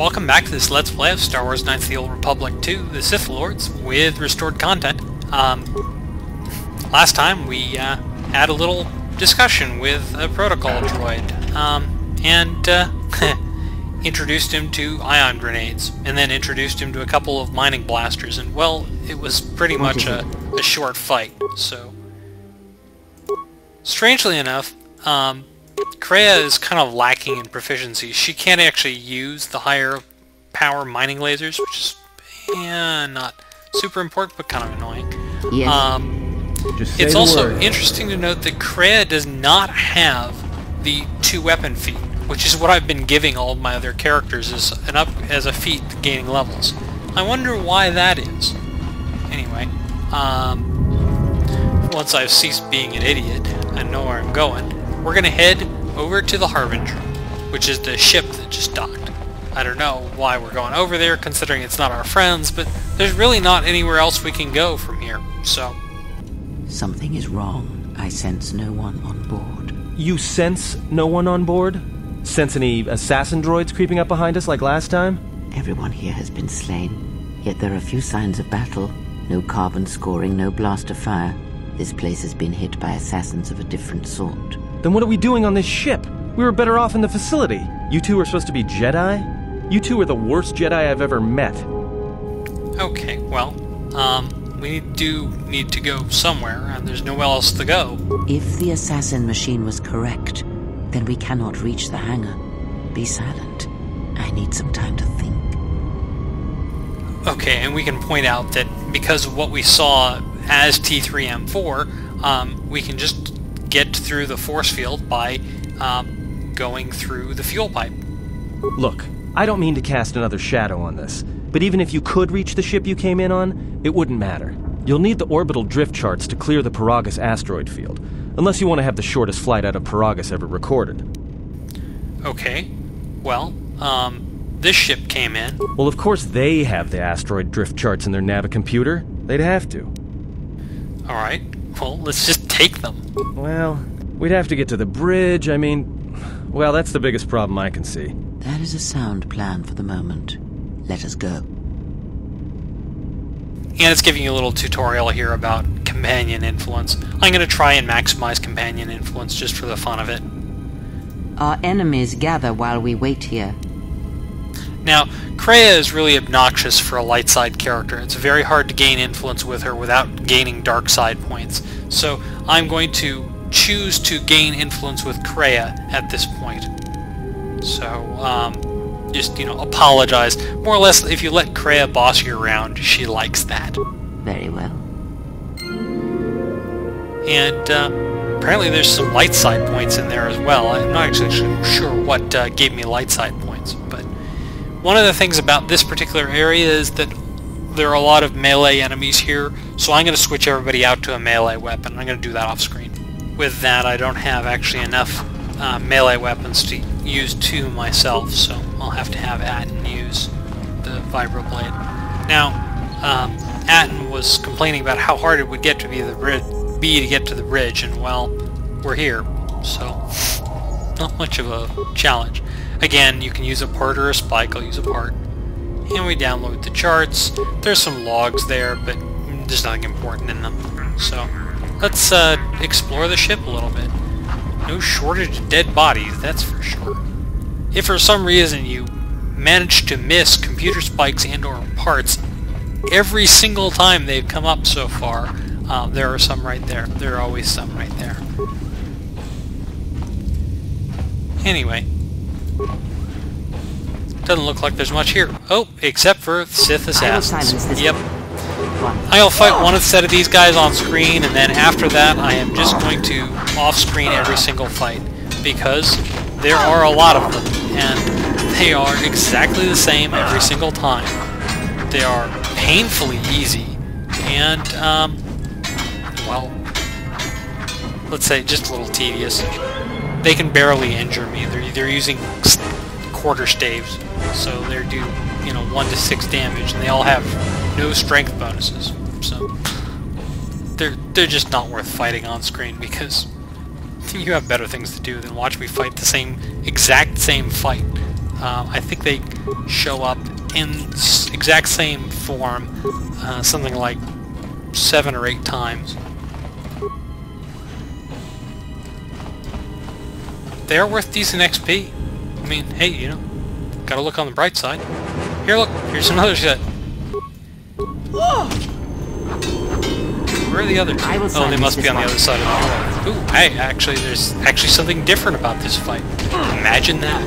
Welcome back to this Let's Play of Star Wars Knights of the Old Republic 2, the Sith Lords, with restored content. Last time we had a little discussion with a protocol droid, and introduced him to ion grenades, and then introduced him to a couple of mining blasters, and well, it was pretty much a short fight, so... Strangely enough, Kreia is kind of lacking in proficiency. She can't actually use the higher power mining lasers, which is not super important, but kind of annoying. Yes. It's also interesting to note that Kreia does not have the 2-weapon feat, which is what I've been giving all of my other characters as a feat gaining levels. I wonder why that is. Anyway, once I've ceased being an idiot, I know where I'm going. We're gonna head over to the Harbinger, which is the ship that just docked. I don't know why we're going over there, considering it's not our friends, but there's really not anywhere else we can go from here, so... Something is wrong. I sense no one on board. You sense no one on board? Sense any assassin droids creeping up behind us like last time? Everyone here has been slain, yet there are few signs of battle. No carbon scoring, no blaster fire. This place has been hit by assassins of a different sort. Then what are we doing on this ship? We were better off in the facility. You two are supposed to be Jedi? You two are the worst Jedi I've ever met. Okay, well, we do need to go somewhere, and there's nowhere else to go. If the assassin machine was correct, then we cannot reach the hangar. Be silent. I need some time to think. Okay, and we can point out that because of what we saw as T3M4, we can just get through the force field by going through the fuel pipe. Look, I don't mean to cast another shadow on this, but even if you could reach the ship you came in on, it wouldn't matter. You'll need the orbital drift charts to clear the Paragus asteroid field, unless you want to have the shortest flight out of Paragus ever recorded. Okay, well, this ship came in. Well, of course they have the asteroid drift charts in their navicomputer. They'd have to. Alright, well, let's just take them. Well, we'd have to get to the bridge, well, that's the biggest problem I can see. That is a sound plan for the moment. Let us go. And it's giving you a little tutorial here about companion influence. I'm going to try and maximize companion influence just for the fun of it. Our enemies gather while we wait here. Now, Kreia is really obnoxious for a light side character. It's very hard to gain influence with her without gaining dark side points. So I'm going to choose to gain influence with Kreia at this point. So, just, apologize. More or less, if you let Kreia boss you around, she likes that. Very well. And apparently there's some light side points in there as well. I'm not actually sure what gave me light side points, but one of the things about this particular area is that there are a lot of melee enemies here, so I'm going to switch everybody out to a melee weapon. I'm going to do that off screen. With that, I don't have actually enough melee weapons to use to myself, so I'll have to have Atten use the vibroblade. Now, Atten was complaining about how hard it would get to to get to the bridge, and well, we're here, so not much of a challenge. Again, you can use a part or a spike. I'll use a part. And we download the charts. There's some logs there, but there's nothing important in them. So, let's explore the ship a little bit. No shortage of dead bodies, that's for sure. If for some reason you manage to miss computer spikes and or parts, every single time they've come up so far, there are some right there. There are always some right there. Anyway. Doesn't look like there's much here. Oh, except for Sith assassins. Yep. I'll fight one set of these guys on screen, and then after that I am just going to off-screen every single fight, because there are a lot of them, and they are exactly the same every single time. They are painfully easy, and, well, let's say just a little tedious. They can barely injure me. They're using quarter staves, so they do 1 to 6 damage, and they all have no strength bonuses, so they're just not worth fighting on screen, because you have better things to do than watch me fight the exact same fight I think they show up in exact same form, something like 7 or 8 times. They are worth decent XP. I mean, hey, you know, gotta look on the bright side. Here, look, here's another set. Where are the others? Oh, they must be on the other side of the door. Ooh, hey, actually, there's actually something different about this fight. Imagine that.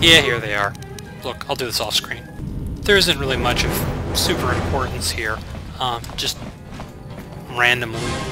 Yeah, here they are. Look, I'll do this off screen. There isn't really much of super importance here. Just random loot.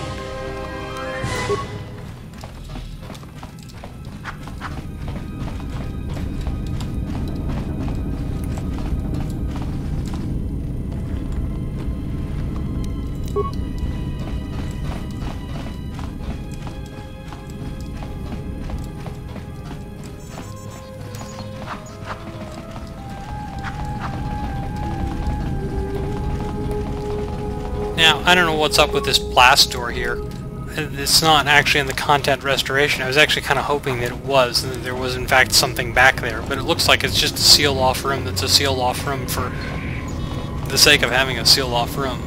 Now, I don't know what's up with this blast door here. It's not actually in the content restoration. I was actually kind of hoping that it was, and that there was in fact something back there, but it looks like it's just a sealed-off room that's a sealed-off room for the sake of having a sealed-off room.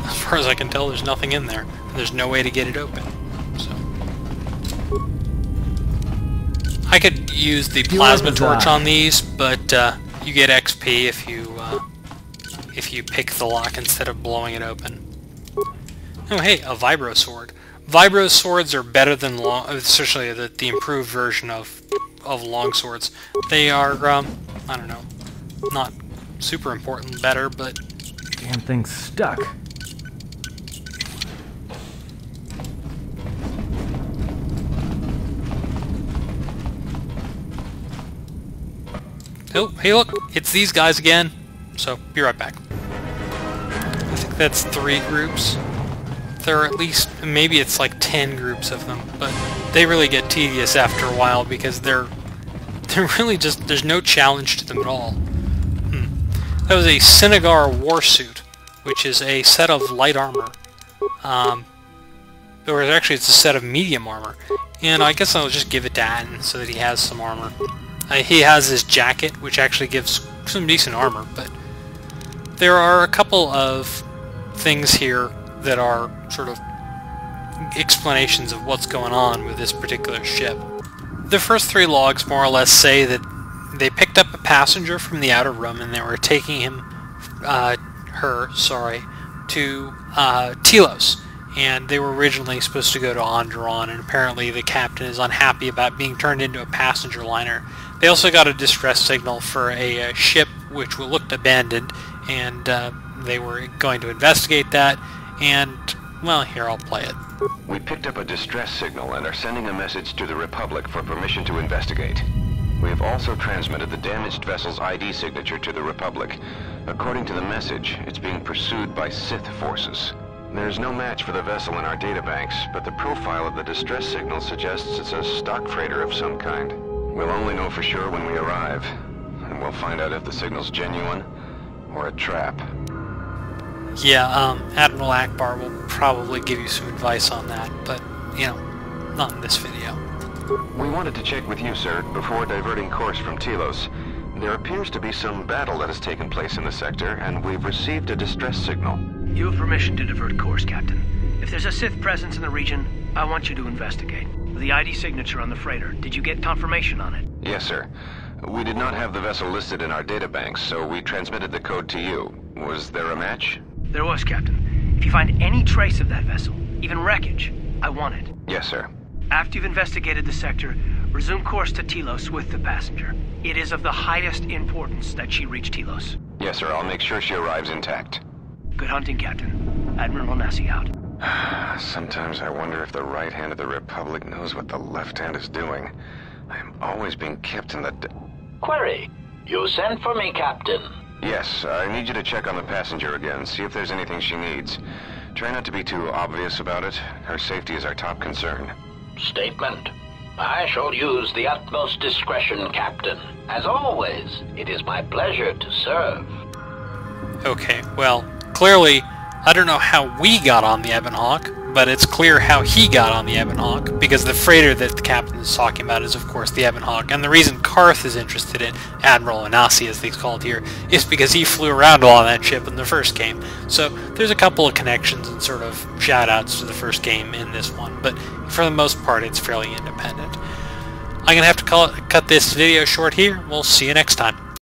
As far as I can tell, there's nothing in there. There's no way to get it open. So I could use the plasma torch on these, but you get XP if you pick the lock instead of blowing it open. Oh hey, a vibro sword. Vibro swords are better than especially the improved version of long swords. They are I don't know, not super important better, but damn thing's stuck. Oh, hey look, it's these guys again. So, be right back. I think that's 3 groups. There are at least, maybe it's like 10 groups of them, but they really get tedious after a while because they're really just, there's no challenge to them at all. That was a Senegar Warsuit, which is a set of light armor. Or actually it's a set of medium armor. And I guess I'll just give it to Atten so that he has some armor. He has his jacket, which actually gives some decent armor, but there are a couple of things here that are sort of explanations of what's going on with this particular ship. The first 3 logs more or less say that they picked up a passenger from the outer room and they were taking her, to Telos. And they were originally supposed to go to Onderon, and apparently the captain is unhappy about being turned into a passenger liner. They also got a distress signal for a ship which looked abandoned, and they were going to investigate that, and, well, here, I'll play it. We picked up a distress signal and are sending a message to the Republic for permission to investigate. We have also transmitted the damaged vessel's ID signature to the Republic. According to the message, it's being pursued by Sith forces. There's no match for the vessel in our databanks, but the profile of the distress signal suggests it's a stock freighter of some kind. We'll only know for sure when we arrive, and we'll find out if the signal's genuine or a trap. Yeah, Admiral Akbar will probably give you some advice on that, but, you know, not in this video. We wanted to check with you, sir, before diverting course from Telos. There appears to be some battle that has taken place in the sector, and we've received a distress signal. You have permission to divert course, Captain. If there's a Sith presence in the region, I want you to investigate. The ID signature on the freighter, did you get confirmation on it? Yes, sir. We did not have the vessel listed in our databanks, so we transmitted the code to you. Was there a match? There was, Captain. If you find any trace of that vessel, even wreckage, I want it. Yes, sir. After you've investigated the sector, resume course to Telos with the passenger. It is of the highest importance that she reach Telos. Yes, sir. I'll make sure she arrives intact. Good hunting, Captain. Admiral Onasi out. Sometimes I wonder if the right hand of the Republic knows what the left hand is doing. I am always being kept in the... Query. You sent for me, Captain. Yes, I need you to check on the passenger again, see if there's anything she needs. Try not to be too obvious about it. Her safety is our top concern. Statement. I shall use the utmost discretion, Captain. As always, it is my pleasure to serve. Okay, well, clearly, I don't know how we got on the Ebon Hawk, but it's clear how he got on the Ebon Hawk, because the freighter that the captain is talking about is, of course, the Ebon Hawk. And the reason Karth is interested in Admiral Anasi, as he's called here, is because he flew around on that ship in the first game. So there's a couple of connections and sort of shout-outs to the first game in this one, but for the most part, it's fairly independent. I'm going to have to cut this video short here. We'll see you next time.